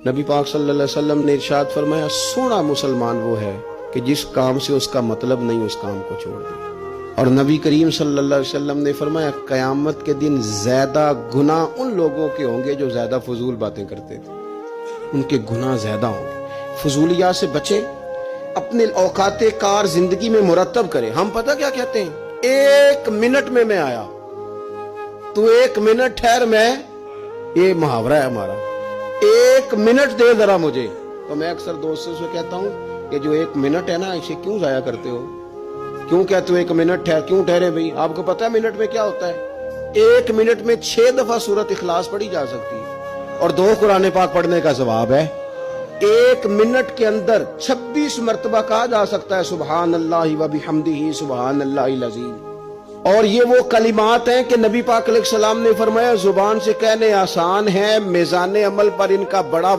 نبی پاک صلی اللہ علیہ وسلم نے ارشاد فرمایا سونا مسلمان وہ ہے کہ جس کام سے اس کا مطلب نہیں اس کام کو چھوڑ دے۔ اور نبی کریم صلی اللہ علیہ وسلم نے فرمایا قیامت کے دن زیادہ گناہ ان لوگوں کے ہوں گے جو زیادہ فضول باتیں کرتے تھے، ان کے گناہ زیادہ ہوں گے۔ فضولیات سے بچیں، اپنے اوقات کار زندگی میں مرتب کریں۔ ہم پتہ کیا کہتے ہیں، 1 منٹ میں آیا، تو 1 منٹ ٹھہر، میں یہ محاورہ ہے ہمارا، 1 منٹ دے ذرا مجھے۔ تو میں اکثر دوستوں سے کہتا ہوں کہ جو 1 منٹ ہے نا اسے کیوں ضائع کرتے ہو، کیوں کہتے ہو 1 منٹ ٹھہر، کیوں ٹھہرے بھائی؟ آپ کو پتا ہے منٹ میں کیا ہوتا ہے؟ 1 منٹ میں 6 دفعہ سورۃ اخلاص پڑھی جا سکتی ہے اور 2 قرآن پاک پڑھنے کا ثواب ہے۔ 1 منٹ کے اندر 26 مرتبہ کہا جا سکتا ہے سبحان اللہ و بحمدہ سبحان اللہ العظیم۔ اور یہ وہ کلمات ہیں کہ نبی پاک علیہ السلام نے فرمایا زبان سے کہنے آسان ہیں، میزان عمل پر ان کا بڑا